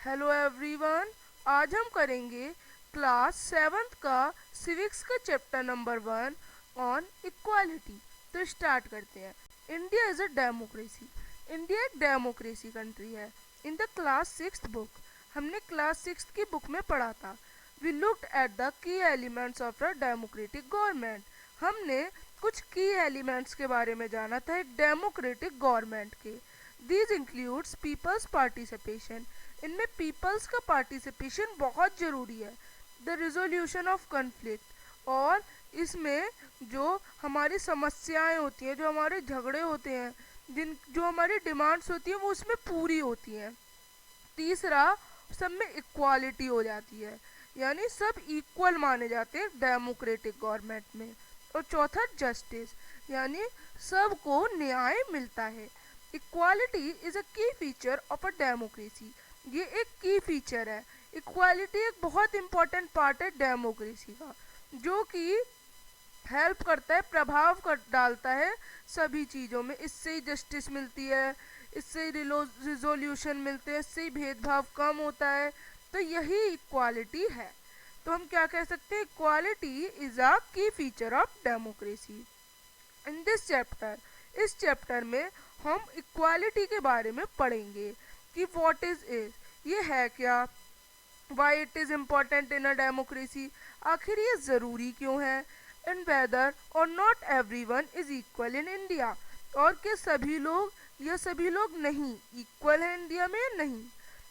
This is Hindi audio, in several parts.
Hello everyone. आज हम करेंगे क्लास सेवन्थ का सिविक्स का चैप्टर नंबर 1 ऑन इक्वालिटी। तो स्टार्ट करते हैं। India is a democracy. India एक डेमोक्रेसी कंट्री है। In the class sixth book, हमने क्लास सिक्स्थ की बुक में पढ़ा था। We looked at the key elements of a democratic government. हमने कुछ की एलिमेंट्स के बारे में जाना था एक डेमोक्रेटिक गवर्नमेंट के। These includes peoples participation. इनमें पीपल्स का पार्टिसिपेशन बहुत ज़रूरी है। द रिजोल्यूशन ऑफ कन्फ्लिक्ट, और इसमें जो हमारी समस्याएं होती हैं, जो हमारे झगड़े होते हैं, जो हमारी डिमांड्स होती हैं, वो उसमें पूरी होती हैं। तीसरा, सब में इक्वालिटी हो जाती है, यानी सब इक्वल माने जाते हैं डेमोक्रेटिक गवर्नमेंट में। और चौथा, जस्टिस, यानी सबको न्याय मिलता है। इक्वालिटी इज अ की फीचर ऑफ अ डेमोक्रेसी। ये एक की फीचर है। इक्वालिटी एक बहुत इंपॉर्टेंट पार्ट है डेमोक्रेसी का, जो कि हेल्प करता है, प्रभाव कर डालता है सभी चीज़ों में। इससे ही जस्टिस मिलती है, इससे ही रिजोल्यूशन मिलते हैं, इससे ही भेदभाव कम होता है। तो यही इक्वालिटी है। तो हम क्या कह सकते हैं, इक्वालिटी इज अ की feature of democracy. In this chapter, इस चैप्टर में हम इक्वालिटी के बारे में पढ़ेंगे कि व्हाट इज ये है क्या, why it is important in a democracy, आखिर ये ज़रूरी क्यों है, एंड वेदर और not every one is equal in India, और कि सभी लोग या सभी लोग नहीं इक्वल है इंडिया में, नहीं।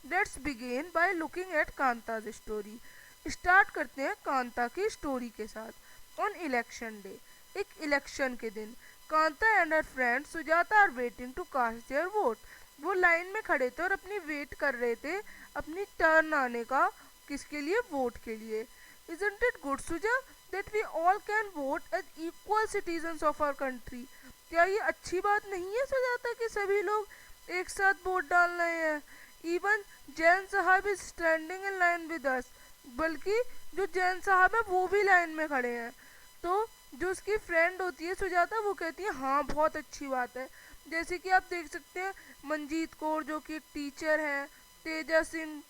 Let's begin by looking at Kanta's story. Start करते हैं कांता की स्टोरी के साथ। ऑन इलेक्शन डे, एक इलेक्शन के दिन, Kanta and her friend Sujata are waiting to cast their vote. वो लाइन में खड़े थे और अपनी वेट कर रहे थे अपनी टर्न आने का, किसके लिए, वोट के लिए। Isn't it good, Suja, that we all can vote as equal citizens of our country? क्या ये अच्छी बात नहीं है सुजाता कि सभी लोग एक साथ वोट डाल रहे हैं? इवन जैन साहब is standing in line with us, बल्कि जो जैन साहब है वो भी लाइन में खड़े हैं। तो जो उसकी फ्रेंड होती है सुजाता, वो कहती है हाँ बहुत अच्छी बात है। जैसे कि आप देख सकते हैं मंजीत कौर जो कि एक टीचर है, तेजा सिंह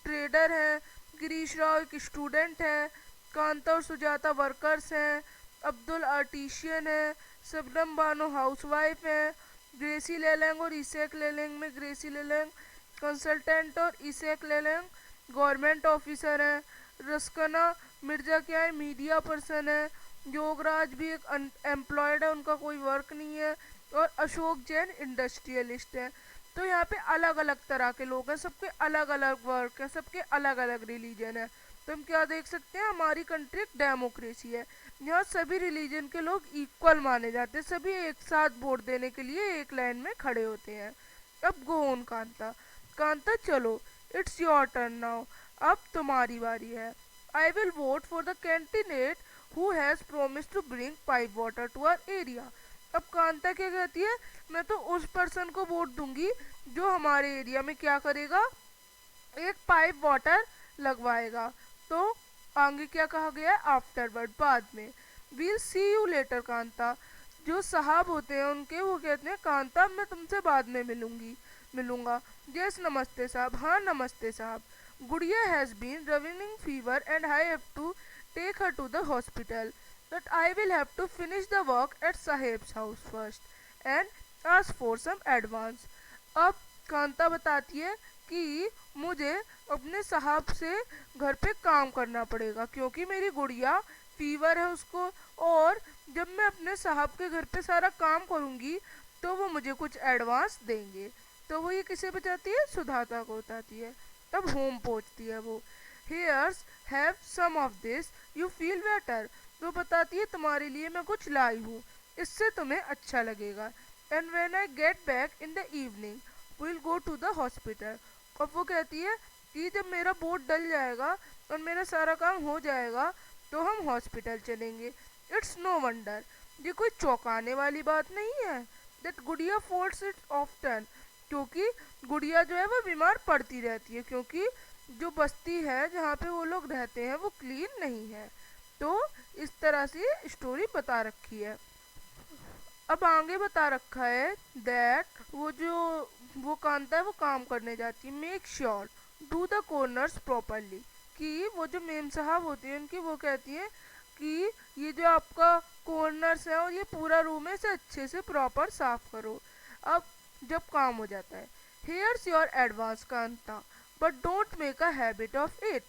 ट्रेडर है, गिरीश राव एक स्टूडेंट है, कांता और सुजाता वर्कर्स हैं, अब्दुल आर्टिशियन है, सबनम बानो हाउसवाइफ है, ग्रेसी लेलेंग और इसेक लेलेंग में ग्रेसी लेलेंग कंसल्टेंट और इसेक लेलेंग गवर्नमेंट ऑफिसर हैं, रस्कना मिर्जा क्या है, मीडिया पर्सन है, योगराज भी एक एम्प्लॉयड है, उनका कोई वर्क नहीं है, और अशोक जैन इंडस्ट्रियलिस्ट है। तो यहाँ पे अलग अलग तरह के लोग हैं, सबके अलग अलग वर्क है, सबके अलग अलग रिलीजन है। तो हम क्या देख सकते हैं, हमारी कंट्री एक डेमोक्रेसी है। यहाँ सभी रिलीजन के लोग इक्वल माने जाते हैं, सभी एक साथ वोट देने के लिए एक लाइन में खड़े होते हैं। अब गो ऑन कांता, कांता चलो, इट्स योर टर्न नाउ, अब तुम्हारी बारी है। I will vote for the candidate who has promise to bring pipe water to our area. अब कांता क्या कहती है, मैं तो उस पर्सन को वोट दूंगी जो हमारे एरिया में क्या करेगा, एक पाइप वाटर लगवाएगा। तो आगे क्या कहा गया है, आफ्टरवर्ड, बाद में। We'll see you later Kanta, जो साहब होते हैं उनके, वो कहते हैं कांता मैं तुमसे बाद में मिलूंगा। यस नमस्ते साहब, हाँ नमस्ते साहब। Gudiya has been running fever and I have to take her to the hospital, that I will have to finish the work at Saheb's house first and ask for some advance. अब कांता बताती है कि मुझे अपने साहब से घर पे काम करना पड़ेगा क्योंकि मेरी गुड़िया फीवर है उसको, और जब मैं अपने साहब के घर पे सारा काम करूँगी तो वो मुझे कुछ एडवांस देंगे। तो वो ये किसे बताती है, सुधाता को बताती है। तब होम पहुँचती है वो। Here's have some of this, you feel better, वो बताती है तुम्हारे लिए मैं कुछ लाई हूँ, इससे तुम्हें अच्छा लगेगा। And when I get back in the evening will go to the hospital. और वो कहती है कि जब मेरा बोर्ड डल जाएगा और मेरा सारा काम हो जाएगा तो हम हॉस्पिटल चलेंगे। इट्स नो वंडर, ये कोई चौंकाने वाली बात नहीं है, दैट गुड़िया फॉल्स इट ऑफ्टन, क्योंकि गुड़िया जो है वो बीमार पड़ती रहती है, क्योंकि जो बस्ती है जहाँ पे वो लोग रहते हैं वो क्लीन नहीं है। तो इस तरह से स्टोरी बता रखी है। अब आगे बता रखा है दैट वो कांता है वो काम करने जाती है। Make sure, do the corners properly, कि वो जो मेम साहब होती हैं उनकी वो कहती हैं कि ये जो आपका कॉर्नर्स है और ये पूरा रूम है इसे अच्छे से प्रॉपर साफ करो। अब जब काम हो जाता है, hairs your advance Kanta but don't make a habit of it.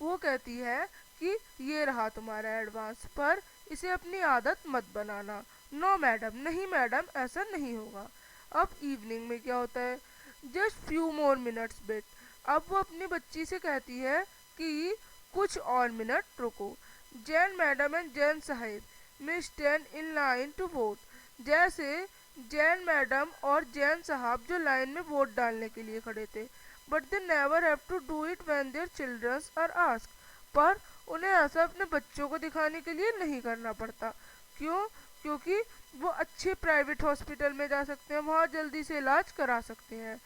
वो कहती है कि ये रहा तुम्हारा एडवांस, पर इसे अपनी आदत मत बनाना। नो मैडम, नहीं मैडम, ऐसा नहीं होगा। अब इवनिंग में क्या होता है, जस्ट फ्यू मोर मिनट्स बेट। अब वो अपनी बच्ची से कहती है कि कुछ और मिनट रुको। जैन मैडम एंड जैन साहिब में stand in line to vote. जैसे जैन मैडम और जैन साहब जो लाइन में वोट डालने के लिए खड़े थे, but they never have to do it when their childrens are ask. पर उन्हें ऐसा अपने बच्चों को दिखाने के लिए नहीं करना पड़ता। क्यों? क्योंकि वो अच्छे प्राइवेट हॉस्पिटल में जा सकते हैं, वहाँ जल्दी से इलाज करा सकते हैं।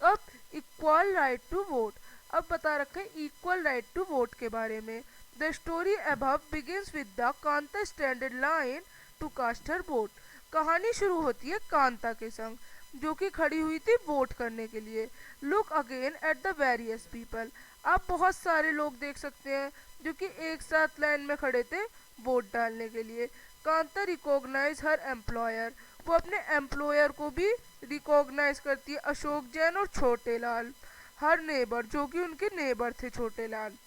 अब इक्वल राइट टू वोट। अब बता रखा है इक्वल राइट टू वोट के बारे में। The story above begins with the Kanta standard line to cast her vote. कहानी शुरू होती है कांता के संग, जो कि खड़ी हुई थी वोट करने के लिए। Look again at the various people. आप बहुत सारे लोग देख सकते हैं जो कि एक साथ लाइन में खड़े थे वोट डालने के लिए। कांता रिकॉग्नाइज हर एम्प्लॉयर। वो अपने एम्प्लॉयर को भी रिकॉग्नाइज करती है, अशोक जैन और छोटे लाल। हर नेबर, जो कि उनके नेबर थे Chhote Lal.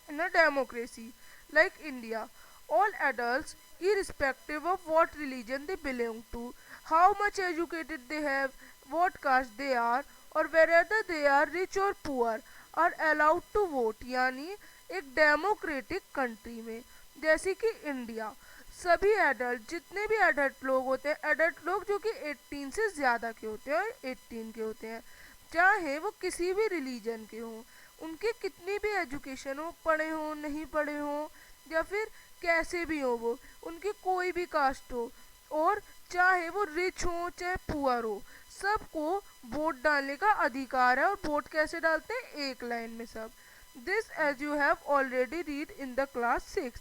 In a democracy like India, all adults, irrespective of what religion they belong to, how much educated they have, what caste they are, or whether they are rich or poor, are allowed to vote। यानी एक डेमोक्रेटिक कंट्री में, जैसे कि इंडिया, सभी एडल्ट, जितने भी एडल्ट लोग होते हैं, एडल्ट लोग जो कि 18 से ज़्यादा के होते हैं और 18 के होते हैं, चाहे वो किसी भी रिलीजन के हों, उनके कितनी भी एजुकेशन हो, पढ़े हों नहीं पढ़े हों, या फिर कैसे भी हो, वो उनकी कोई भी कास्ट हो, और चाहे वो रिच हो चाहे पुअर हो, सबको वोट डालने का अधिकार है। और वोट कैसे डालते हैं? एक लाइन में सब। This as you have already read in the class 6।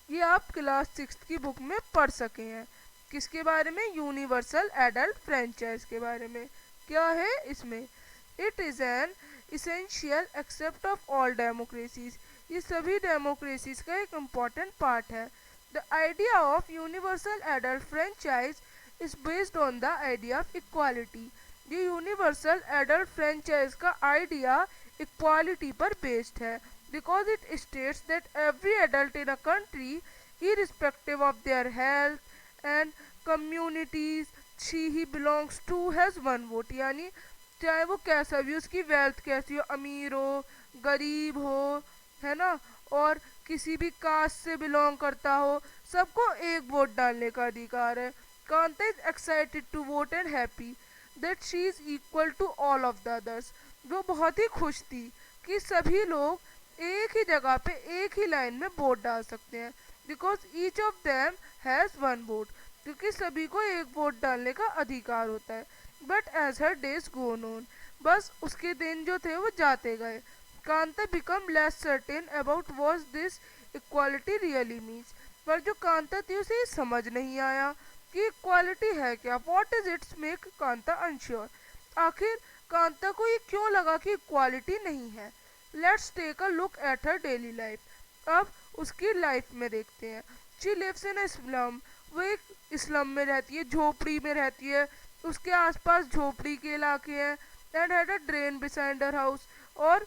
ये आप क्लास 6 की बुक में पढ़ सके हैं। किसके बारे में? यूनिवर्सल एडल्ट फ्रेंचाइज के बारे में। क्या है इसमें? It is an essential except of all democracies. ये सभी डेमोक्रेसीज का एक इम्पॉर्टेंट पार्ट है। The idea of universal adult franchise is based on the idea of equality. ये यूनिवर्सल एडल्ट फ्रेंचाइज का आइडिया इक्वालिटी पर बेस्ड है, because it states that every adult in a country, irrespective of their health and communities he belongs to, has one vote। यानी चाहे वो कैसा भी, उसकी वेल्थ कैसी हो, अमीर हो गरीब हो, है ना, और किसी भी कास्ट से बिलोंग करता हो, सबको एक वोट डालने का अधिकार है। Kanta is excited to vote and happy that she is equal to all of the others. वो बहुत ही खुश थी कि सभी लोग एक ही जगह पे एक ही लाइन में वोट डाल सकते हैं, because each of them has one vote, क्योंकि सभी को एक वोट डालने का अधिकार होता है। But as her days gone on, बस उसके दिन जो थे वो जाते गए, Kanta become less certain about was this equality really means. पर जो कांता थी उसे ये समझ नहीं आया कि इक्वालिटी है क्या। What is it's make Kanta unsure. आखिर कांता को ये क्यों लगा कि इक्वालिटी नहीं है। Let's take a look at her daily life. अब उसकी लाइफ में देखते हैं। She lives in slum. वो एक स्लम में रहती है, झोपड़ी में रहती है, उसके आसपास झोपड़ी के इलाके हैं। And had a drain beside her house. और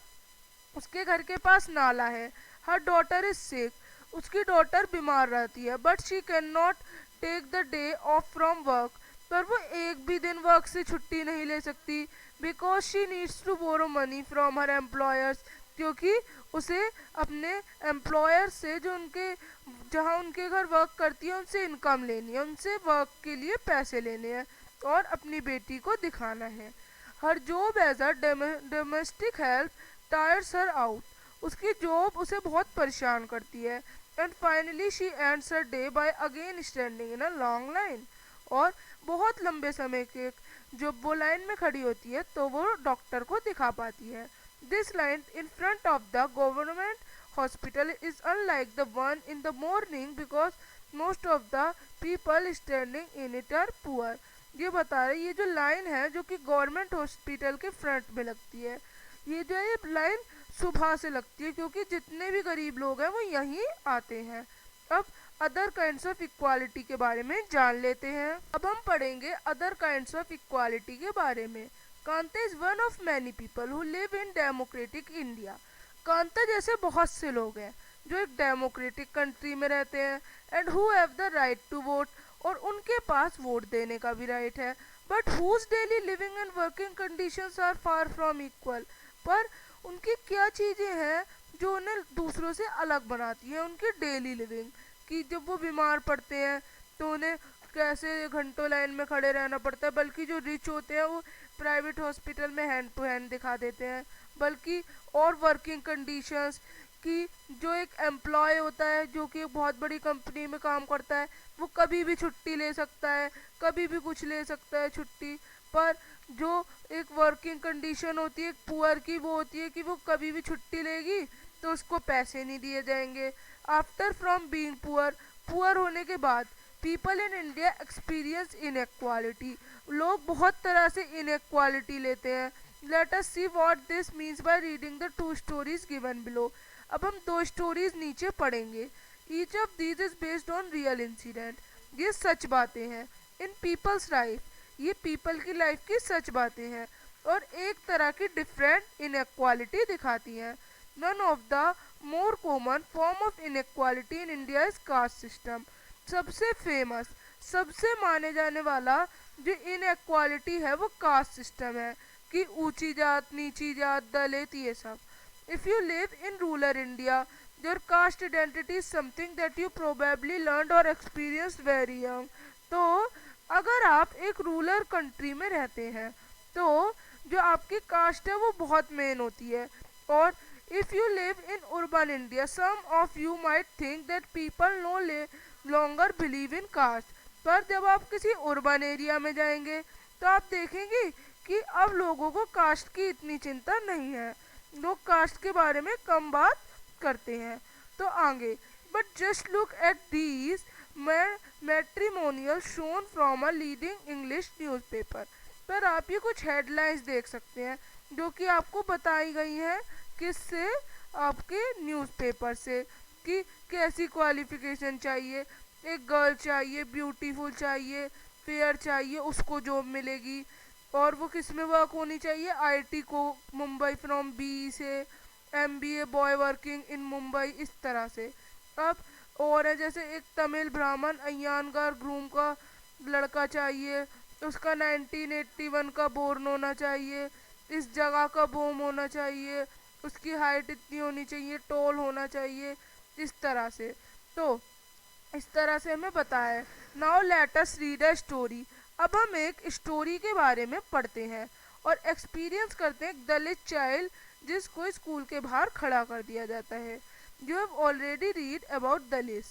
उसके घर के पास नाला है। Her daughter is sick. उसकी डॉटर बीमार रहती है। But she can not take the day off from work. पर वो एक भी दिन वर्क से छुट्टी नहीं ले सकती, because she needs to borrow money from her employers. क्योंकि उसे अपने एम्प्लॉयर से, जो उनके जहाँ उनके घर वर्क करती है, उनसे इनकम लेनी है, उनसे वर्क के लिए पैसे लेने हैं और अपनी बेटी को दिखाना है। Her job as a domestic help tires her out. उसकी जॉब उसे बहुत परेशान करती है। And finally she ends her day by again standing in a long line. और बहुत लंबे समय के जब वो लाइन में खड़ी होती है तो वो डॉक्टर को दिखा पाती है। This line in front of the government hospital is unlike the one in the morning, because most of the people standing in it are poor. ये बता रहे ये जो लाइन है जो कि गवर्नमेंट हॉस्पिटल के फ्रंट में लगती है, ये जो है ये लाइन सुबह से लगती है, क्योंकि जितने भी गरीब लोग हैं वो यहीं आते हैं। अब अदर काइंड्स ऑफ इक्वालिटी के बारे में जान लेते हैं। अब हम पढ़ेंगे अदर काइंड्स ऑफ इक्वालिटी के बारे में। Kanta is one of many people who live in democratic India. Kanta जैसे बहुत से लोग हैं जो एक डेमोक्रेटिक कंट्री में रहते हैं and who have the right to vote, और उनके पास वोट देने का भी राइट है। But whose daily living and working conditions are far from equal. पर उनकी क्या चीज़ें हैं जो उन्हें दूसरों से अलग बनाती हैं उनकी डेली लिविंग, कि जब वो बीमार पड़ते हैं तो उन्हें कैसे घंटों लाइन में खड़े रहना पड़ता है, बल्कि जो रिच होते हैं वो प्राइवेट हॉस्पिटल में हैंड टू हैंड दिखा देते हैं। बल्कि और वर्किंग कंडीशंस, कि जो एक एम्प्लॉय होता है जो कि एक बहुत बड़ी कंपनी में काम करता है, वो कभी भी छुट्टी ले सकता है, कभी भी कुछ ले सकता है छुट्टी। पर जो एक वर्किंग कंडीशन होती है पुअर की, वो होती है कि वो कभी भी छुट्टी लेगी तो उसको पैसे नहीं दिए जाएंगे। After from being poor, poor होने के बाद पीपल इन इंडिया एक्सपीरियंस इनएक्वालिटी। लोग बहुत तरह से इनएक्वालिटी लेते हैं। Let us see what this means by reading the two stories given below. अब हम दो स्टोरीज नीचे पढ़ेंगे। Each of these is based on real incident. ये सच बातें हैं। इन पीपल्स लाइफ, ये पीपल की लाइफ की सच बातें हैं और एक तरह की डिफरेंट इनएक्वालिटी दिखाती हैं। None of the more common form of inequality in India is caste system. सबसे फेमस, सबसे माने जाने वाला जो इनएक्वालिटी है वो कास्ट सिस्टम है, कि ऊंची जात, नीची जात, दलित, ये सब। If you live in rural India, your caste identity is something that you probably learned or experienced very young. तो अगर आप एक रूरल कंट्री में रहते हैं तो जो आपकी कास्ट है वो बहुत मेन होती है। और if you live in urban India, some of you might think that people no longer believe in caste. पर जब आप किसी urban एरिया में जाएंगे तो आप देखेंगे कि अब लोगों को कास्ट की इतनी चिंता नहीं है, लोग कास्ट के बारे में कम बात करते हैं। तो आगे, but just look at these matrimonial shown from a leading English newspaper. पर आप ये कुछ हेडलाइंस देख सकते हैं जो कि आपको बताई गई हैं किससे, आपके न्यूज़पेपर से, कि कैसी क्वालिफिकेशन चाहिए, एक गर्ल चाहिए, ब्यूटीफुल चाहिए, फेयर चाहिए, उसको जॉब मिलेगी, और वो किस में वर्क होनी चाहिए, आईटी को मुंबई फ्रॉम बी से, MBA boy working in Mumbai, इस तरह से। अब और है जैसे एक तमिल ब्राह्मण अय्यांगार ग्रूम का लड़का चाहिए, उसका 1981 का बोर्न होना चाहिए, इस जगह का बोम होना चाहिए, उसकी हाइट इतनी होनी चाहिए, टॉल होना चाहिए, इस तरह से। तो इस तरह से हमें बताया है। Now let us read a story. अब हम एक स्टोरी के बारे में पढ़ते हैं और एक्सपीरियंस करते हैं एक दलित चाइल्ड जिसको स्कूल के बाहर खड़ा कर दिया जाता है। You have already read about Dalit.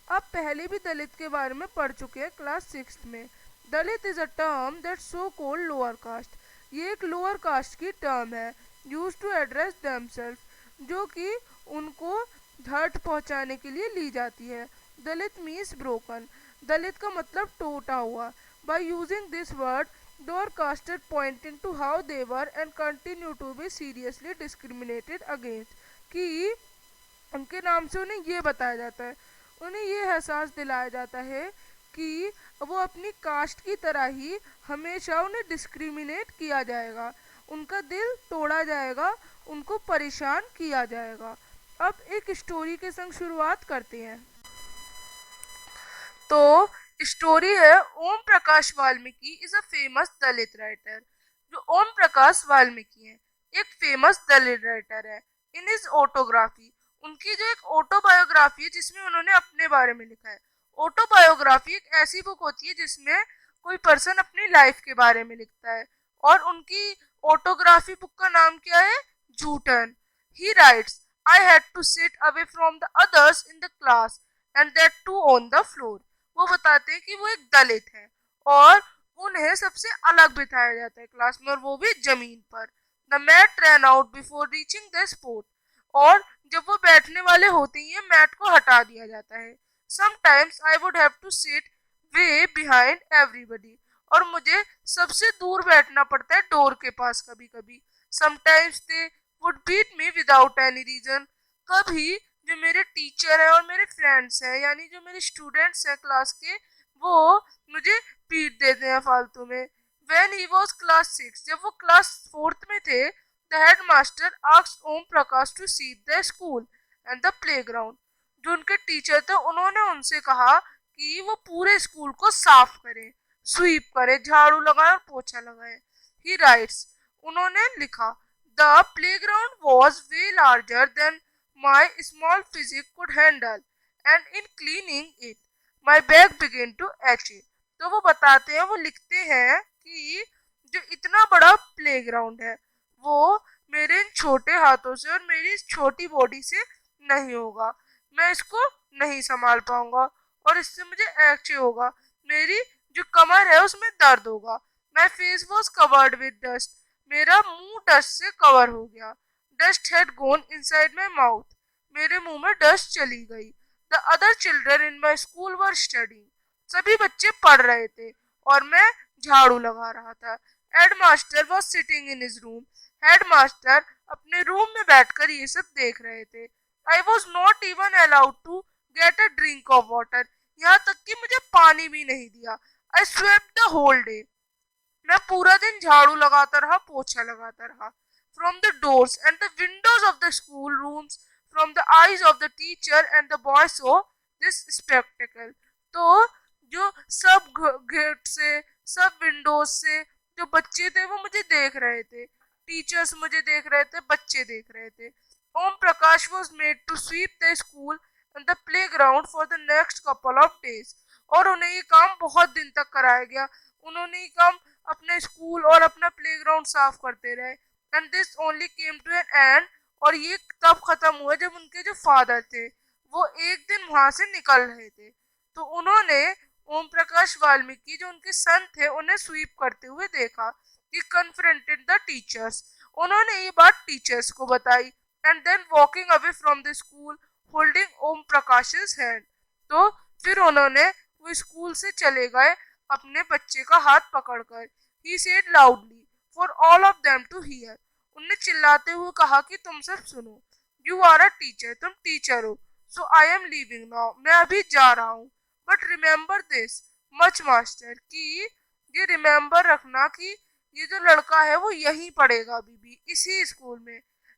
आप पहले भी दलित के बारे में पढ़ चुके हैं क्लास 6 में। Dalit is a term that so called lower caste. ये एक लोअर कास्ट की टर्म है, यूज टू एड्रेस देमसेल्फ, जो कि उनको हर्ट पहुंचाने के लिए ली जाती है। दलित मीन्स ब्रोकन। दलित का मतलब टूटा हुआ। By using this word, they were casted pointing to how they were and continue to be seriously discriminated against। कि उनके नाम से उन्हें ये बताया जाता है, उन्हें ये एहसास दिलाया जाता है कि वो अपनी कास्ट की तरह ही हमेशा उन्हें डिस्क्रिमिनेट किया जाएगा, उनका दिल तोड़ा जाएगा, उनको परेशान किया जाएगा। अब एक स्टोरी के संग शुरुआत करते हैं। तो स्टोरी है Om Prakash Valmiki is a famous Dalit writer. जो ओम प्रकाश वाल्मीकि है एक फेमस दलित राइटर है। इन हिज ऑटोग्राफी, उनकी जो एक ऑटोबायोग्राफी है जिसमें उन्होंने अपने बारे में लिखा है। ऑटोबायोग्राफी एक ऐसी बुक होती है जिसमें कोई पर्सन अपनी लाइफ के बारे में लिखता है, और उनकी ऑटोग्राफी बुक का नाम क्या है, Joothan. He writes, I had to sit away from the others in the class and that too on the floor. वो बताते हैं कि वो एक दलित है और उन्हें सबसे अलग बिठाया जाता है क्लास में, और वो भी जमीन पर। The mat ran out before reaching the spot, और जब वो बैठने वाले होते ही मैट को हटा दिया जाता है। Sometimes I would have to sit way behind everybody, और मुझे सबसे दूर बैठना पड़ता है डोर के पास कभी कभी। Sometimes they would beat me without any reason. कभी जो मेरे टीचर है और मेरे फ्रेंड्स हैं यानी जो मेरे स्टूडेंट्स हैं क्लास के, वो मुझे पीट देते हैं फालतू में। When he was class 6, जब वो क्लास 4th में थे, the headmaster asked Om Prakash to sweep the school and the playground। जो उनके टीचर थे उन्होंने उनसे कहा कि वो पूरे स्कूल को साफ करें, स्वीप करें, झाड़ू लगाए और पोछा लगाए। ही राइट्स, उन्होंने लिखा, the playground was way larger than my small physique could handle and in cleaning it my back began to ache it. तो वो बताते हैं, वो लिखते हैं कि जो इतना बड़ा प्लेग्राउंड है वो मेरे इन छोटे हाथों से और मेरी इस छोटी बॉडी से नहीं होगा, मैं इसको नहीं संभाल पाऊंगा और इससे मुझे एक्चे होगा, मेरी जो कमर है उसमें दर्द होगा। My face was covered with dust, मेरा मुंह डस्ट से कवर हो गया। Dust had gone inside my mouth, मेरे मुंह में डस्ट चली गई। The other children in my school were studying, सभी बच्चे पढ़ रहे थे और मैं झाड़ू लगा रहा था। Headmaster was sitting in his room, headmaster अपने रूम में बैठकर ये सब देख रहे थे। I was not even allowed to get a drink of water, यहाँ तक कि मुझे पानी भी नहीं दिया। I swept the whole day, मैं पूरा दिन झाड़ू लगाता रहा, पोछा लगाता रहा। From the doors and the windows of the school rooms, from the eyes of the teacher and the boy so this spectacled. तो जो सब गेट से, सब विंडोज से जो बच्चे थे वो मुझे देख रहे थे, टीचर्स मुझे देख रहे थे, बच्चे देख रहे थे। Om Prakash was made to sweep the school and the playground for the next couple of days, और उन्हें ये काम बहुत दिन तक कराया गया। उन्होंने ये काम अपने स्कूल और अपना प्लेग्राउंड साफ करते रहे। And this only came to an end, और ये तब खत्म हुआ जब उनके जो फादर थे वो एक दिन वहां से निकल रहे थे। तो उन्होंने ओम प्रकाश वाल्मीकि जो उनके सन थे उन्हें स्वीप करते हुए देखा। ही कन्फ्रंटेड द टीचर्स, उन्होंने ये बात टीचर्स को बताई। And then walking away from the school holding Om Prakash hand, तो फिर उन्होंने वो स्कूल से चले गए अपने बच्चे का हाथ पकड़कर। He said loudly for all of them to hear, उनने चिल्लाते हुए कहा कि तुम सब सुनो। यू आर अ टीचर, तुम टीचर हो, so I am leaving now, मैं अभी जा रहा हूँ। But remember this much master, कि ये रिमेम्बर रखना कि ये जो लड़का है वो यहीं पढ़ेगा अभी भी इसी स्कूल में।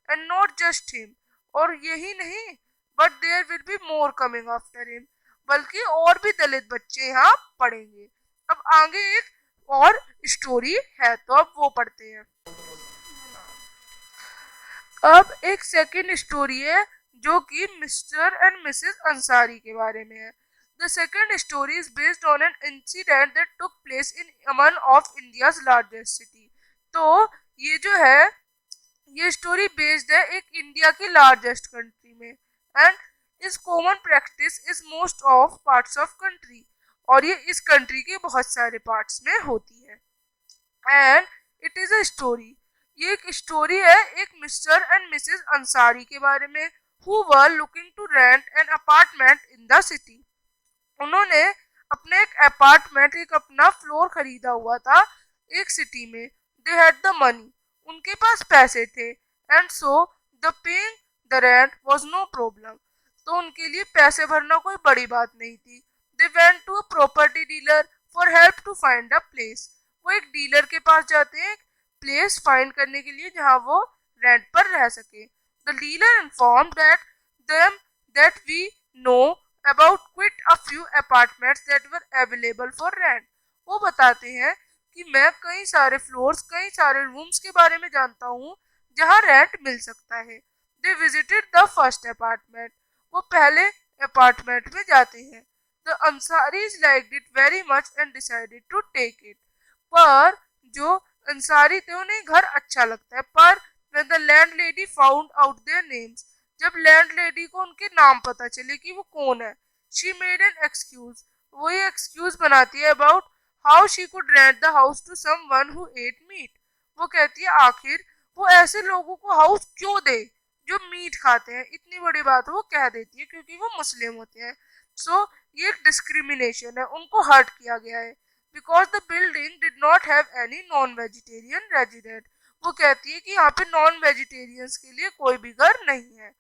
एंड नॉट जस्ट हिम, और यही नहीं, but there will be more coming after him, बल्कि और भी दलित बच्चे यहाँ पढ़ेंगे। अब आगे एक और स्टोरी है तो अब वो पढ़ते हैं। अब एक सेकंड स्टोरी है जो कि मिस्टर एंड मिसेस अंसारी के बारे में है। The second story is based on an incident that took place in one of India's largest city. तो ये जो है ये स्टोरी बेस्ड है एक इंडिया की लार्जेस्ट कंट्री में। एंड इस common practice is most of parts of country, और ये इस कंट्री के बहुत सारे पार्ट्स में होती है। And it is a story, ये एक स्टोरी है एक मिस्टर एंड मिसेस अंसारी के बारे में, who were looking to rent an apartment in the city. उन्होंने अपने एक अपार्टमेंट, एक अपना फ्लोर खरीदा हुआ था एक सिटी में। दे हैड द मनी, उनके पास पैसे थे। And so the paying the rent was no problem, तो उनके लिए पैसे भरना कोई बड़ी बात नहीं थी। They went to a property dealer for help to find a place, वो एक डीलर के पास जाते हैं प्लेस फाइंड करने के लिए जहां वो रेंट पर रह सके। The dealer inform them that we know about quite a few apartments that were available for rent. वो बताते हैं कि मैं कई सारे फ्लोर्स, कई सारे रूम्स के बारे में जानता हूँ जहाँ रेंट मिल सकता है। They visited the first apartment, वो पहले अपार्टमेंट में जाते हैं। The Ansaris liked it very much and decided to take it, पर जो अंसारी थे उन्हें घर अच्छा लगता है। पर when the landlady found out their names, जब लैंडलेडी को उनके नाम पता चले कि वो कौन है, she made an excuse, वो ये एक्सक्यूज बनाती है about how she could rent the house to someone who ate meat. वो कहती है आखिर वो ऐसे लोगों को हाउस क्यों दे जो मीट खाते हैं, इतनी बड़ी बात वो कह देती है क्योंकि वो मुस्लिम होते हैं। सो ये एक डिस्क्रिमिनेशन है, उनको हर्ट किया गया है। Because the building did not have any non vegetarian resident, वो कहती है कि यहाँ पे नॉन वेजिटेरियंस के लिए कोई भी घर नहीं है।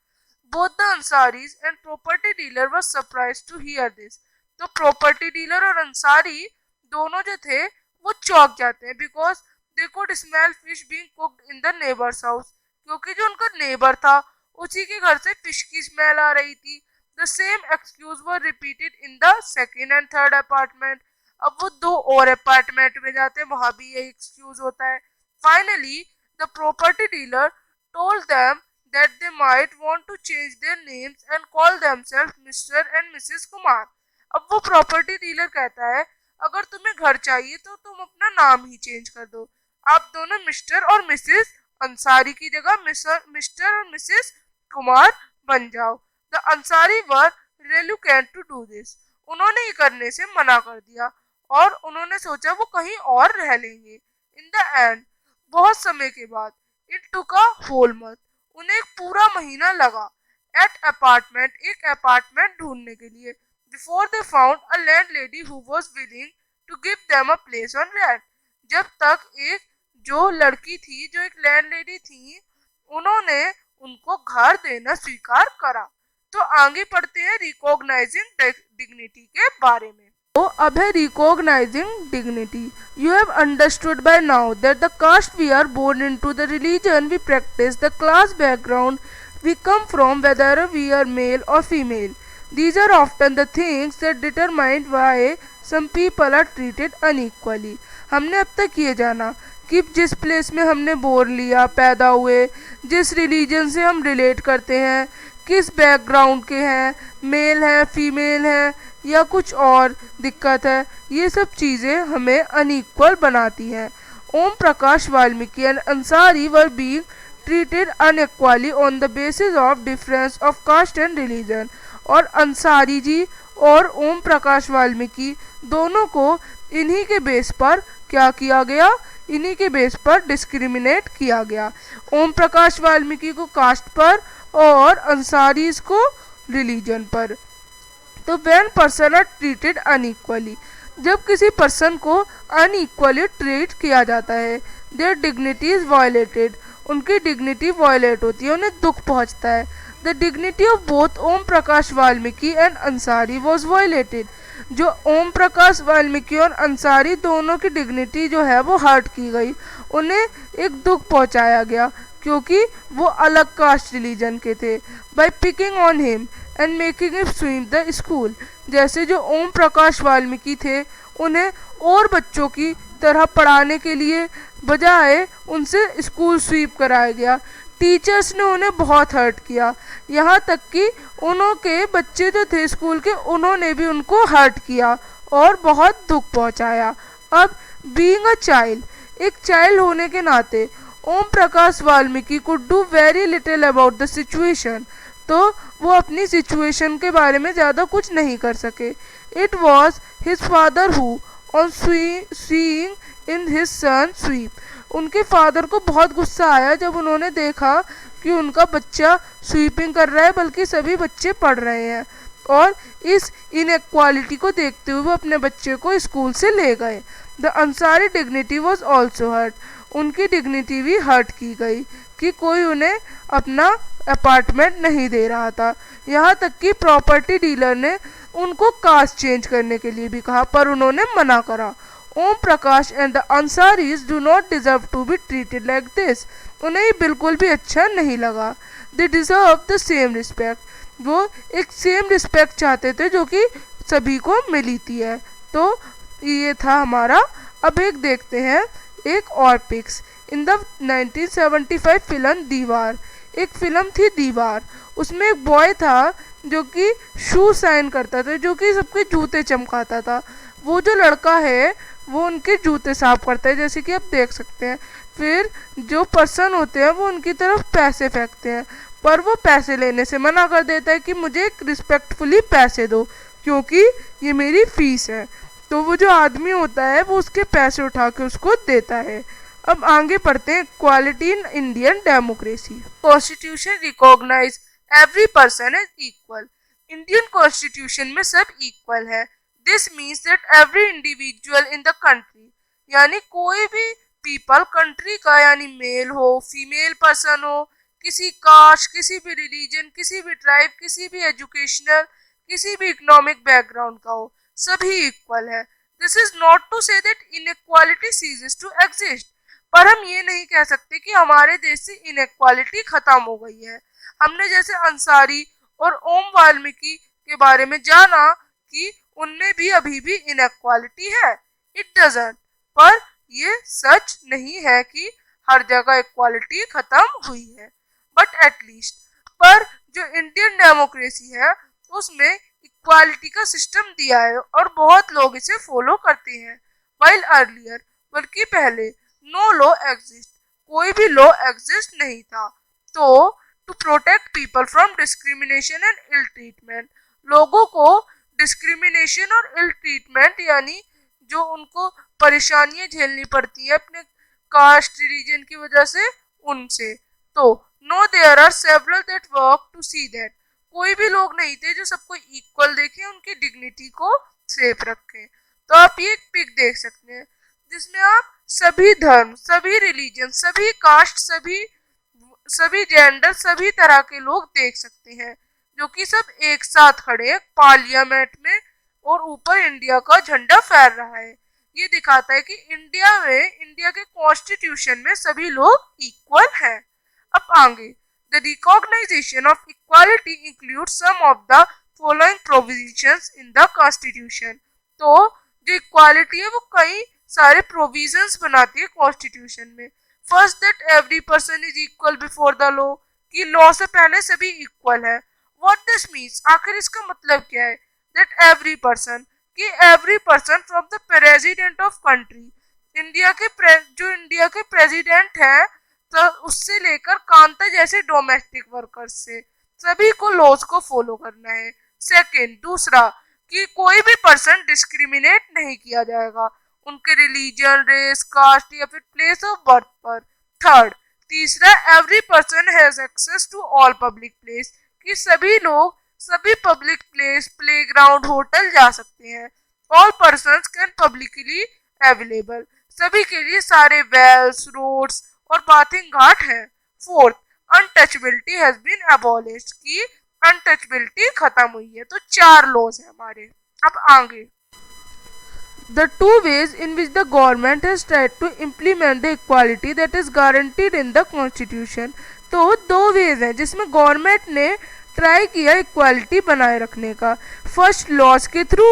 Both the Ansaris and property dealer were surprise to hear this. तो प्रॉपर्टी डीलर और अंसारी दोनों जो थे वो चौंक जाते हैं, because they could smell fish being cooked in the neighbours house, क्योंकि जो उनका नेबर था उसी के घर से फिश की स्मेल आ रही थी। The same excuse were repeated in the second and third apartment. अब वो दो और अपार्टमेंट में जाते हैं, वहां भी यही एक्सक्यूज होता है। Finally the property dealer told them that they might want to change their names and call themselves Mr. and Mrs. Kumar. अब वो प्रॉपर्टी डीलर कहता है अगर तुम्हें घर चाहिए तो तुम अपना नाम ही चेंज कर दो, आप दोनों मिस्टर और मिसेस अंसारी की जगह मिस्टर और मिसेस कुमार बन जाओ। The Ansari were reluctant to do this. उन्होंने ये करने से मना कर दिया और उन्होंने सोचा वो कहीं और रह लेंगे। इन द एंड बहुत समय के बाद it took a whole month, उन्हें एक पूरा महीना लगा एक अपार्टमेंट ढूंढने के लिए, before they found a landlady who was willing to give them a place on rent. जब तक एक जो लड़की थी, जो एक लैंड लेडी थी, उन्होंने उनको घर देना स्वीकार करा। तो आगे पढ़ते हैं रिकॉग्नाइजिंग डिग्निटी के बारे में। तो अब है recognising dignity. You have understood by now that the caste we are born into, the religion we practice, the class background we come from, whether we are male or female, these are often the things that determine why some people are treated unequally। हमने अब तक ये जाना कि जिस प्लेस में हमने बोर्न लिया, पैदा हुए, जिस रिलीजन से हम रिलेट करते हैं, किस बैकग्राउंड के हैं, मेल हैं, फीमेल हैं या कुछ और दिक्कत है, ये सब चीज़ें हमें अनइक्वल बनाती हैं। Om Prakash Valmiki and Ansari were being treated unequally on the basis of difference of caste and religion. और अंसारी जी और ओम प्रकाश वाल्मीकि दोनों को इन्हीं के बेस पर क्या किया गया, इन्हीं के बेस पर डिस्क्रिमिनेट किया गया। ओम प्रकाश वाल्मीकि को कास्ट पर और अंसारीज को रिलीजन पर। तो when person are treated unequally, जब किसी पर्सन को अनइक्वली ट्रीट किया जाता है, देयर डिग्निटी इज वायलेटेड, उनकी डिग्निटी वायलेट होती है, उन्हें दुख पहुंचता है। The dignity of both Om Prakash Valmiki and Ansari was violated. जो ओम प्रकाश वाल्मीकि और अंसारी दोनों की डिग्निटी जो है वो हर्ट की गई, उन्हें एक दुख पहुंचाया गया क्योंकि वो अलग कास्ट रिलीजन के थे। By picking on him and making him sweep the school, जैसे जो ओम प्रकाश वाल्मीकि थे उन्हें और बच्चों की तरह पढ़ाने के लिए बजाय उनसे स्कूल स्वीप कराया गया। टीचर्स ने उन्हें बहुत हर्ट किया, यहाँ तक कि उनके बच्चे जो थे स्कूल के, उन्होंने भी उनको हर्ट किया और बहुत दुख पहुंचाया। अब बीइंग अ चाइल्ड, एक चाइल्ड होने के नाते Om Prakash Valmiki could do very little about the situation, तो वो अपनी सिचुएशन के बारे में ज़्यादा कुछ नहीं कर सके। It was his father who on seeing his son sweep स्वीप, उनके फादर को बहुत गुस्सा आया जब उन्होंने देखा कि उनका बच्चा स्वीपिंग कर रहा है, बल्कि सभी बच्चे पढ़ रहे हैं। और इस इनइक्वालिटी को देखते हुए वो अपने बच्चे को स्कूल से ले गए। The Ansari dignity was also hurt, उनकी डिग्निटी भी हर्ट की गई कि कोई उन्हें अपना अपार्टमेंट नहीं दे रहा था। यहाँ तक कि प्रॉपर्टी डीलर ने उनको कास्ट चेंज करने के लिए भी कहा, पर उन्होंने मना करा। Om Prakash and the Ansaris do not deserve to be treated like this, उन्हें बिल्कुल भी अच्छा नहीं लगा। They deserve the same respect, वो एक सेम रिस्पेक्ट चाहते थे जो कि सभी को मिली थी है। तो ये था हमारा। अब एक देखते हैं एक और पिक्स। इन द 1975 फिल्म दीवार, एक फिल्म थी दीवार, उसमें एक बॉय था जो कि शू साइन करता था, जो कि सबके जूते चमकाता था। वो जो लड़का है वो उनके जूते साफ करता है, जैसे कि आप देख सकते हैं। फिर जो पर्सन होते हैं वो उनकी तरफ पैसे फेंकते हैं, पर वो पैसे लेने से मना कर देता है कि मुझे रिस्पेक्टफुली पैसे दो क्योंकि ये मेरी फीस है। तो वो जो आदमी होता है वो उसके पैसे उठा के उसको देता है। अब आगे पढ़ते हैं equality in Indian democracy. Constitution recognize every person is equal, Indian constitution में सब इक्वल है। This means that every individual in the country, यानी कोई भी पीपल कंट्री का यानी मेल हो फीमेल पर्सन हो, किसी कास्ट, किसी भी रिलीजन, किसी भी ट्राइब, किसी भी एजुकेशनल, किसी भी इकोनॉमिक बैकग्राउंड का हो, सभी इक्वल है। This is not to say that inequality ceases to exist, पर हम ये नहीं कह सकते कि हमारे देश से इनइक्वालिटी खत्म हो गई है। हमने जैसे अंसारी और ओम वाल्मीकि के बारे में जाना कि उनमें भी अभी भी इनइक्वालिटी है, इट डजंट, पर ये सच नहीं है कि हर जगह इक्वालिटी खत्म हुई है, बट एटलीस्ट पर जो इंडियन डेमोक्रेसी है उसमें इक्वालिटी का सिस्टम दिया है और बहुत लोग इसे फॉलो करते हैं। वाइल अर्लियर, बल्कि पहले नो लॉ एग्जिस्ट, कोई भी लॉ एग्जिस्ट नहीं था। तो to protect people from discrimination and ill treatment, लोगों को डिस्क्रिमिनेशन और इल ट्रीटमेंट यानी जो उनको परेशानियां झेलनी पड़ती है अपने कास्ट रिलीजन की वजह से, उनसे। तो no there are several that work to see that, कोई भी लोग नहीं थे जो सबको इक्वल देखें, उनकी डिग्निटी को सेफ रखें। तो आप ये एक पिक देख सकते हैं जिसमें आप सभी धर्म, सभी रिलीजन, सभी कास्ट, सभी जेंडर, सभी तरह के लोग देख सकते हैं जो कि सब एक साथ खड़े हैं पार्लियामेंट में और ऊपर इंडिया का झंडा फहर रहा है। ये दिखाता है कि इंडिया में, इंडिया के कॉन्स्टिट्यूशन में सभी लोग इक्वल हैं। अब आगे, the recognition of equality include some of the following provisions in the constitution. तो जो इक्वालिटी है वो कई सारे प्रोविजंस बनाती है कॉन्स्टिट्यूशन में। First, that every person is equal before the law, कि लॉ से पहले सभी इक्वल है। व्हाट दिस मीन्स, आखिर इसका मतलब क्या है? दैट एवरी पर्सन, कि every person from the president of country, India के प्रेसिडेंट है तो उससे लेकर कांता जैसे डोमेस्टिक वर्कर्स से सभी को लॉज को फॉलो करना है। सेकंड, दूसरा, कि कोई भी पर्सन डिस्क्रिमिनेट नहीं किया जाएगा उनके रिलीजन, रेस, कास्ट या फिर प्लेस ऑफ बर्थ पर। थर्ड, तीसरा, every person has access to all public place, कि सभी लोग सभी पब्लिक प्लेस, प्लेग्राउंड, होटल जा सकते हैं। All persons can publicly available, सभी के लिए सारे वेल्स, रोड्स और बाथिंग घाट है। Fourth, untouchability has been abolished, की अनटचबिलिटी खत्म हुई है। तो 4 लॉज है हमारे। अब आगे, the two ways in which the government has tried to implement the equality that is guaranteed in the constitution। तो 2 वेज हैं जिसमें गवर्नमेंट ने ट्राई किया इक्वालिटी बनाए रखने का। फर्स्ट लॉज के थ्रू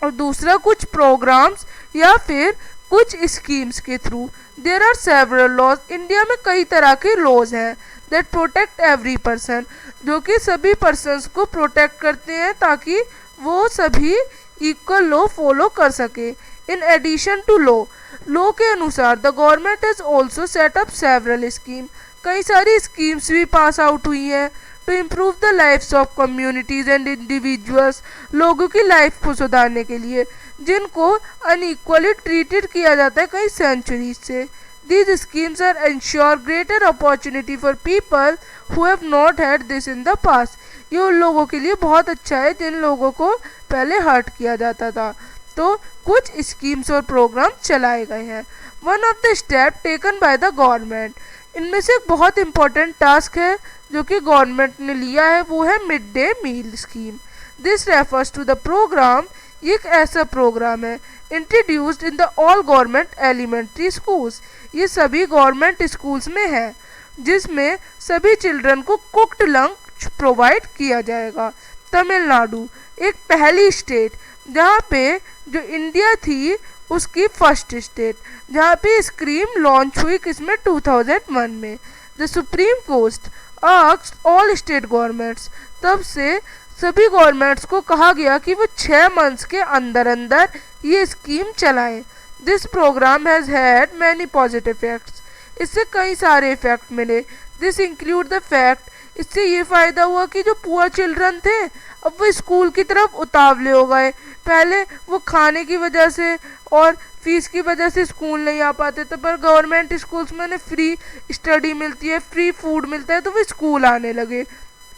और दूसरा कुछ प्रोग्राम्स या फिर कुछ स्कीम्स के through. There are several laws, India में कई तरह के लॉज हैं दैट प्रोटेक्ट एवरी पर्सन, जो कि सभी पर्सन्स को प्रोटेक्ट करते हैं ताकि वो सभी इक्वल लॉ फॉलो कर सके। इन एडिशन टू लॉ के अनुसार the government has also set up several scheme, कई सारी स्कीम्स भी पास आउट हुई हैं to improve the lifes of communities and individuals, लोगों की लाइफ को सुधारने के लिए जिनको अनइक्वली ट्रीटेड किया जाता है कई सेंचुरीज से। These schemes are ensure greater opportunity for people who have not had this in the past। ये उन लोगों के लिए बहुत अच्छा है जिन लोगों को पहले हर्ट किया जाता था। तो कुछ स्कीम्स और प्रोग्राम चलाए गए हैं। One of the step taken by the government, इनमें से एक बहुत इंपॉर्टेंट टास्क है जो कि गवर्नमेंट ने लिया है, वो है mid day meal scheme. This refers to the programme, ये एक ऐसा प्रोग्राम है introduced in the all government elementary schools, ये सभी गवर्नमेंट स्कूल्स में है, जिसमें सभी चिल्ड्रन को कुक्ड लंच प्रोवाइड किया जाएगा। तमिलनाडु एक पहली स्टेट जहाँ पे जो इंडिया थी उसकी फर्स्ट स्टेट जहाँ पे स्कीम लॉन्च हुई किसमें 2001 में। The supreme court asked all state governments, तब से सभी गवर्नमेंट्स को कहा गया कि वो 6 मंथ्स के अंदर अंदर ये स्कीम चलाएं। This programme has had many positive effects, इससे कई सारे इफेक्ट मिले। दिस इंक्लूड द फैक्ट, इससे ये फ़ायदा हुआ कि जो पुअर चिल्ड्रन थे अब वो स्कूल की तरफ उतावले हो गए। पहले वो खाने की वजह से और फीस की वजह से स्कूल नहीं आ पाते थे, पर गवर्नमेंट स्कूल्स में उन्हें फ्री स्टडी मिलती है, फ्री फूड मिलता है, तो वो स्कूल आने लगे।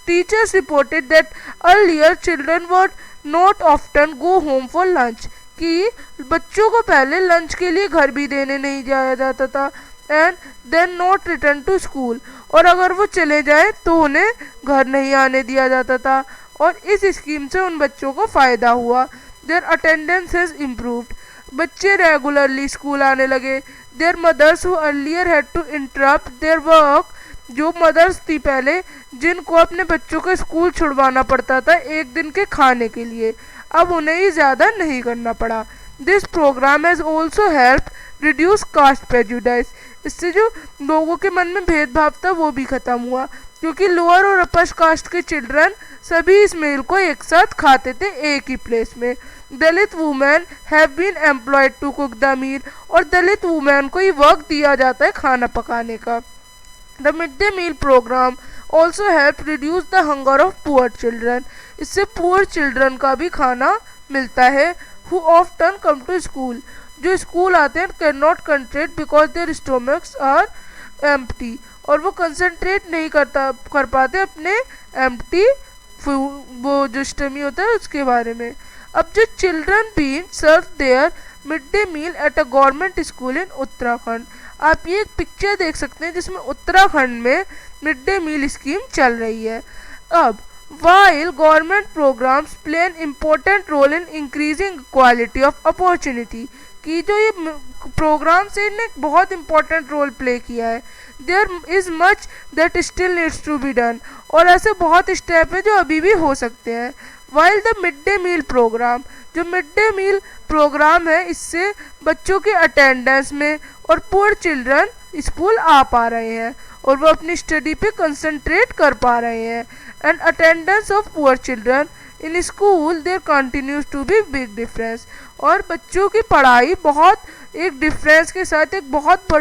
Teachers reported that earlier children would not often go home for lunch, कि बच्चों को पहले लंच के लिए घर भी देने नहीं जाया जाता था and then not return to school, और अगर वो चले जाए तो उन्हें घर नहीं आने दिया जाता था। और इस स्कीम से उन बच्चों को फ़ायदा हुआ। देयर अटेंडेंस हैज़ इम्प्रूव्ड, बच्चे रेगुलरली स्कूल आने लगे। Their mothers who earlier had to interrupt their work, जो मदर्स थी पहले जिनको अपने बच्चों को स्कूल छुड़वाना पड़ता था एक दिन के खाने के लिए, अब उन्हें ये ज़्यादा नहीं करना पड़ा। This programme has also help reduce caste prejudice, इससे जो लोगों के मन में भेदभाव था वो भी ख़त्म हुआ, क्योंकि लोअर और अपर कास्ट के चिल्ड्रन सभी इस मील को एक साथ खाते थे एक ही प्लेस में। Dalit women have been employed to cook the meal, और दलित वुमेन को ये वर्क दिया जाता है खाना पकाने का। The mid day meal programme also help reduce the hunger of poor children, इससे पुअर चिल्ड्रन का भी खाना मिलता है। Who often come to school, जो स्कूल आते हैं can not concentrate because their stomachs are empty, और वो कंसंट्रेट नहीं कर पाते अपने एम्प्टी वो जो स्टमी होता है उसके बारे में। अब जो children been serve their mid day meal at a government school in Uttarakhand, आप ये एक पिक्चर देख सकते हैं जिसमें उत्तराखंड में मिड डे मील स्कीम चल रही है। अब while government programs play an important role in increasing quality of opportunity, कि जो ये प्रोग्राम्स हैं इन्हें बहुत इंपॉर्टेंट रोल प्ले किया है। There is much that still needs to be done, और ऐसे बहुत स्टेप हैं जो अभी भी हो सकते हैं। While the mid day meal programme, जो मिड डे मील प्रोग्राम है इससे बच्चों के अटेंडेंस में और पुअर चिल्ड्रन स्कूल आ पा रहे हैं और वो अपनी स्टडी पे कंसंट्रेट कर पा रहे हैं। And attendance of poor children in school there continues to be big difference, और बच्चों की पढ़ाई बहुत एक डिफरेंस के साथ एक बहुत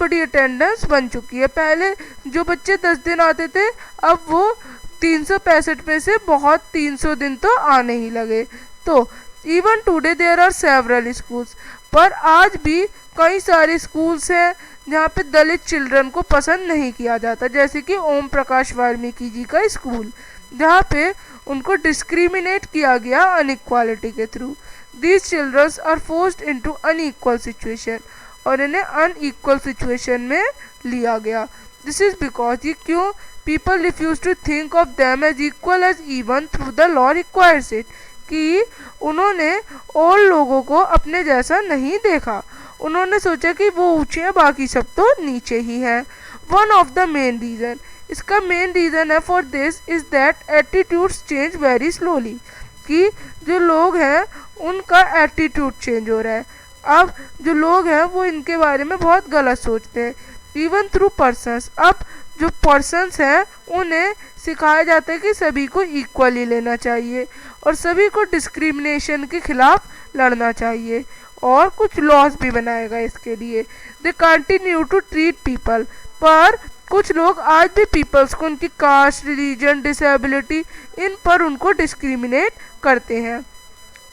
बड़ी अटेंडेंस बन चुकी है। पहले जो बच्चे 10 दिन आते थे अब वो 365 में से बहुत 300 दिन तो आने ही लगे। तो even today there are several schools, पर आज भी कई सारे स्कूल्स हैं जहाँ पे दलित चिल्ड्रन को पसंद नहीं किया जाता, जैसे कि ओम प्रकाश वाल्मीकि जी का स्कूल, जहाँ पे उनको डिस्क्रिमिनेट किया गया अनइक्वालिटी के through. These childrens are forced into unequal situation, और इन्हें अनइक्वल सिचुएशन में लिया गया। दिस इज बिकॉज ये क्यों people refuse to think of them as equal as even through the law requires it, कि उन्होंने और लोगों को अपने जैसा नहीं देखा, उन्होंने सोचा कि वो ऊंचे हैं बाकी सब तो नीचे ही हैं। One of the main reason, इसका मेन रीज़न है for this is that attitudes change very slowly, कि जो लोग हैं उनका एटीट्यूड चेंज हो रहा है। अब जो लोग हैं वो इनके बारे में बहुत गलत सोचते हैं। इवन थ्रू पर्सन्स, अब जो पर्सन्स हैं उन्हें सिखाया जाता है कि सभी को इक्वली लेना चाहिए और सभी को डिस्क्रिमिनेशन के खिलाफ लड़ना चाहिए, और कुछ लॉज भी बनाएगा इसके लिए। They continue to treat people, पर कुछ लोग आज भी पीपल्स को उनकी कास्ट, रिलीजन, डिसेबिलिटी इन पर उनको डिस्क्रिमिनेट करते हैं,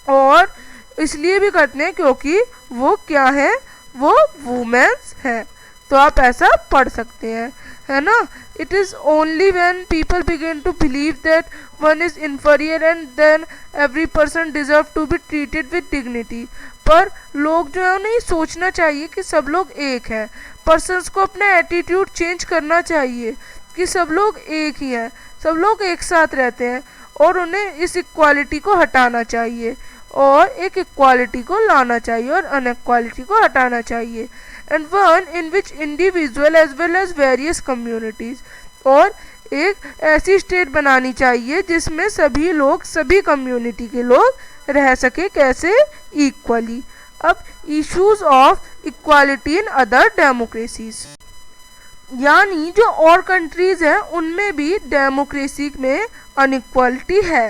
और इसलिए भी करते हैं क्योंकि वो क्या है, वो वुमेन्स हैं। तो आप ऐसा पढ़ सकते हैं, है ना। It is only when people begin to believe that one is inferior and then every person deserve to be treated with dignity, पर लोग जो है उन्हें सोचना चाहिए कि सब लोग एक हैं। पर्सन्स को अपना एटीट्यूड चेंज करना चाहिए कि सब लोग एक ही हैं, सब लोग एक साथ रहते हैं, और उन्हें इस इक्वालिटी को हटाना चाहिए और एक इक्वालिटी को लाना चाहिए और अनइक्वालिटी को हटाना चाहिए। And one in which individual as well as various communities, और एक ऐसी स्टेट बनानी चाहिए जिसमें सभी लोग, सभी कम्युनिटी के लोग रह सके, कैसे, इक्वली। अब issues of equality in other democracies, यानी जो और कंट्रीज हैं उनमें भी डेमोक्रेसी में अनइक्वालिटी है।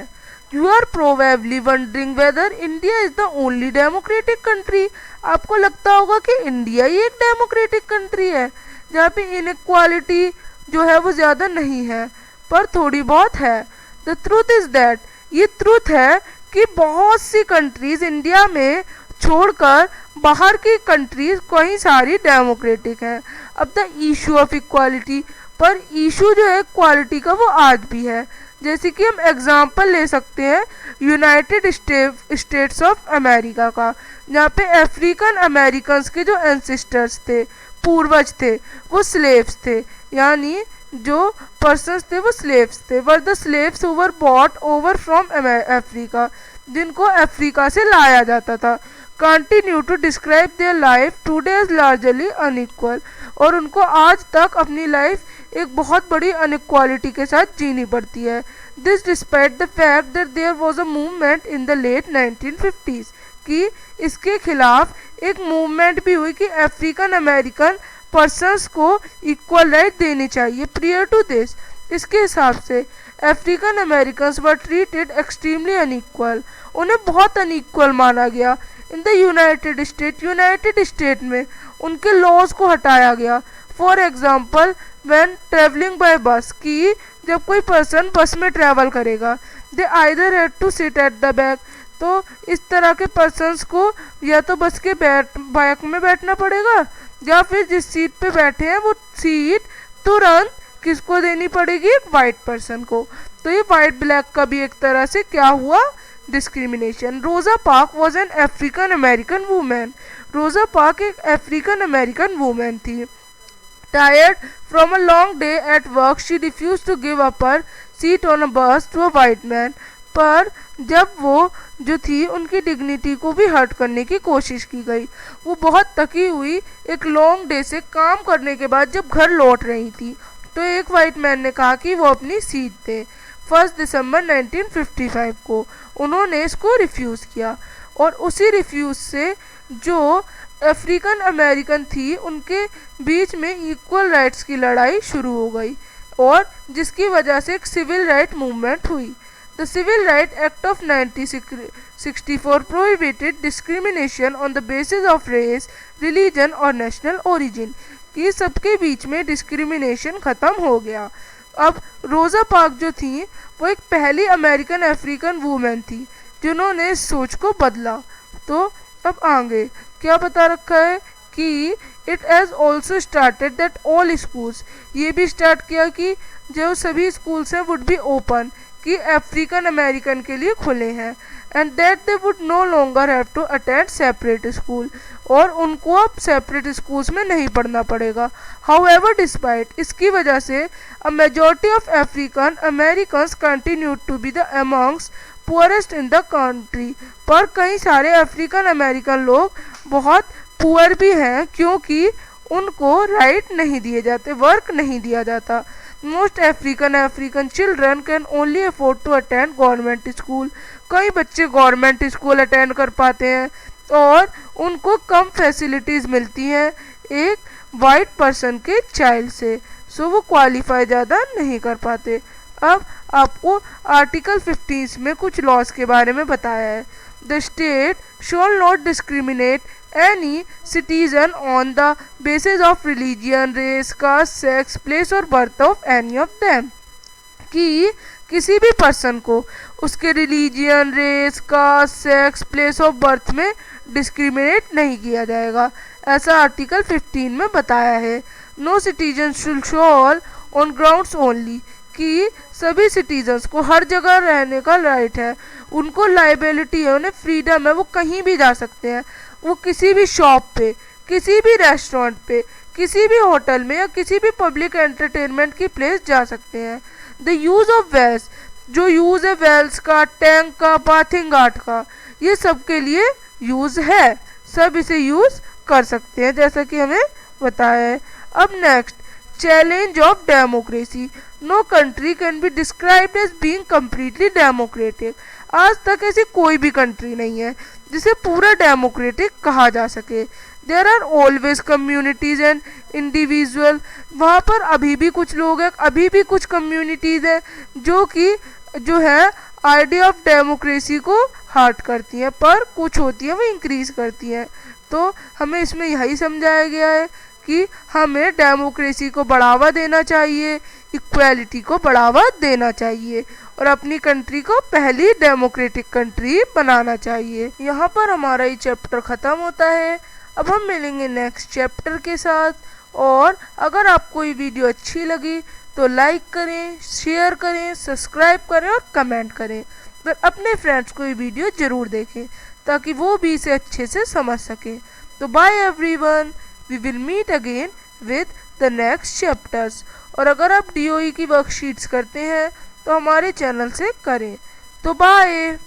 You are probably wondering whether India is the only democratic country, आपको लगता होगा कि इंडिया ही एक डेमोक्रेटिक कंट्री है जहाँ पे इनइक्वालिटी जो है वो ज़्यादा नहीं है, पर थोड़ी बहुत है। द ट्रूथ इज़ दैट, ये ट्रूथ है कि बहुत सी कंट्रीज़ इंडिया में छोड़कर बाहर की कंट्रीज़ कई सारी डेमोक्रेटिक हैं। अब द इशू ऑफ इक्वालिटी, पर इशू जो है इक्वालिटी का वो आज भी है। जैसे कि हम एग्जांपल ले सकते हैं यूनाइटेड स्टेट्स ऑफ अमेरिका का, जहाँ पे अफ्रीकन अमेरिकन्स के जो एंसिस्टर्स थे, पूर्वज थे, वो स्लेव्स थे, यानी जो पर्सन्स थे वो स्लेव्स थे, were the slaves who were bought over from Africa, जिनको अफ्रीका से लाया जाता था। Continue to describe their life today as largely unequal, और उनको आज तक अपनी लाइफ एक बहुत बड़ी अनइक्वालिटी के साथ जीनी पड़ती है। This despite the fact that there was a movement in the late 1950s, कि इसके खिलाफ एक मूवमेंट भी हुई कि अफ्रीकन अमेरिकन पर्सन्स को इक्वल राइट देनी चाहिए। प्रियर टू दिस, इसके हिसाब से African Americans were treated extremely unequal, उन्हें बहुत अनइक्वल माना गया। इन द यूनाइटेड स्टेट में उनके लॉज को हटाया गया। For example when travelling by bus, कि जब कोई पर्सन बस में ट्रैवल करेगा, they either had to sit at the back, तो इस तरह के पर्सन्स को या तो बस के बैक में बैठना पड़ेगा, या फिर जिस सीट पे बैठे हैं वो सीट तुरंत किसको देनी पड़ेगी, एक वाइट पर्सन को। तो ये वाइट ब्लैक का भी एक तरह से क्या हुआ, discrimination. Rosa Park was an African American women, Rosa Park एक अफ्रीकन अमेरिकन वूमेन थी। Tired from a long day at work, she refuse to give up her seat on a bus to a white man, पर जब वो जो थी उनकी डिग्निटी को भी हर्ट करने की कोशिश की गई। वो बहुत थकी हुई एक लॉन्ग डे से काम करने के बाद जब घर लौट रही थी, तो एक वाइट मैन ने कहा कि वो अपनी सीट दे। 1 दिसंबर 1955 को उन्होंने इसको रिफ्यूज़ किया, और उसी रिफ्यूज़ से जो अफ्रीकन अमेरिकन थी उनके बीच में इक्वल राइट्स की लड़ाई शुरू हो गई, और जिसकी वजह से एक सिविल राइट मूवमेंट हुई। The civil right act of 1964 prohibited discrimination on the basis of race, religion और नेशनल ओरिजिन, कि सबके बीच में डिस्क्रिमिनेशन ख़त्म हो गया। अब रोज़ा पार्क जो थी वो एक पहली अमेरिकन अफ्रीकन वूमेन थी जिन्होंने इस सोच को बदला। तो अब आगे क्या बता रखा है कि it has also started that all schools, ये भी स्टार्ट किया कि जो सभी स्कूल्स हैं वुड बी ओपन, कि अफ्रीकन अमेरिकन के लिए खुले हैं, and that they would no longer have to attend separate school, और उनको अब सेपरेट स्कूल्स में नहीं पढ़ना पड़ेगा। हाउएवर डिस्पाइट, इसकी वजह से a majority of African Americans continue to be the amongst poorest in the country, पर कई सारे अफ्रीकन अमेरिकन लोग बहुत पुअर भी हैं क्योंकि उनको राइट नहीं दिए जाते, वर्क नहीं दिया जाता। Most African children can only afford to attend government school, कई बच्चे गवर्नमेंट स्कूल अटेंड कर पाते हैं और उनको कम फैसिलिटीज़ मिलती हैं एक वाइट पर्सन के चाइल्ड से, सो वो क्वालिफाई ज़्यादा नहीं कर पाते। अब आपको आर्टिकल 15 में कुछ लॉज के बारे में बताया है। The state shawl not discriminate any citizen on the basis of religion, race, caste, sex, place और birth of any of them, कि किसी भी पर्सन को उसके religion, race, caste, sex, place of birth में डिस्क्रिमिनेट नहीं किया जाएगा, ऐसा आर्टिकल 15 में बताया है। No citizen should shall on grounds only, कि सभी सिटीजन्स को हर जगह रहने का राइट है, उनको लाइबिलिटी है, उन्हें फ्रीडम है, वो कहीं भी जा सकते हैं, वो किसी भी शॉप पे, किसी भी रेस्टोरेंट पे, किसी भी होटल में या किसी भी पब्लिक एंटरटेनमेंट की प्लेस जा सकते हैं। द यूज़ ऑफ वेल्स, जो यूज़ है वेल्स का, टैंक का, बाथिंग आर्ट का, ये सब के लिए यूज़ है, सब इसे यूज़ कर सकते हैं जैसा कि हमें बताया है। अब next, challenge of democracy. No country can be described as being completely democratic, आज तक ऐसी कोई भी कंट्री नहीं है जिसे पूरा डेमोक्रेटिक कहा जा सके। There are always communities and individual, वहाँ पर अभी भी कुछ लोग हैं, अभी भी कुछ कम्युनिटीज़ हैं जो है आइडिया ऑफ डेमोक्रेसी को हार्ट करती हैं, पर कुछ होती हैं वो इंक्रीज़ करती हैं। तो हमें इसमें यही समझाया गया है कि हमें डेमोक्रेसी को बढ़ावा देना चाहिए, इक्वालिटी को बढ़ावा देना चाहिए और अपनी कंट्री को पहली डेमोक्रेटिक कंट्री बनाना चाहिए। यहाँ पर हमारा ये चैप्टर ख़त्म होता है। अब हम मिलेंगे नेक्स्ट चैप्टर के साथ, और अगर आपको ये वीडियो अच्छी लगी तो लाइक करें, शेयर करें, सब्सक्राइब करें और कमेंट करें। और अपने फ्रेंड्स को ये वीडियो ज़रूर देखें ताकि वो भी इसे अच्छे से समझ सकें। तो bye everyone, we will meet again with the next chapters. और अगर आप DOE की वर्कशीट्स करते हैं तो हमारे चैनल से करें। तो बाय।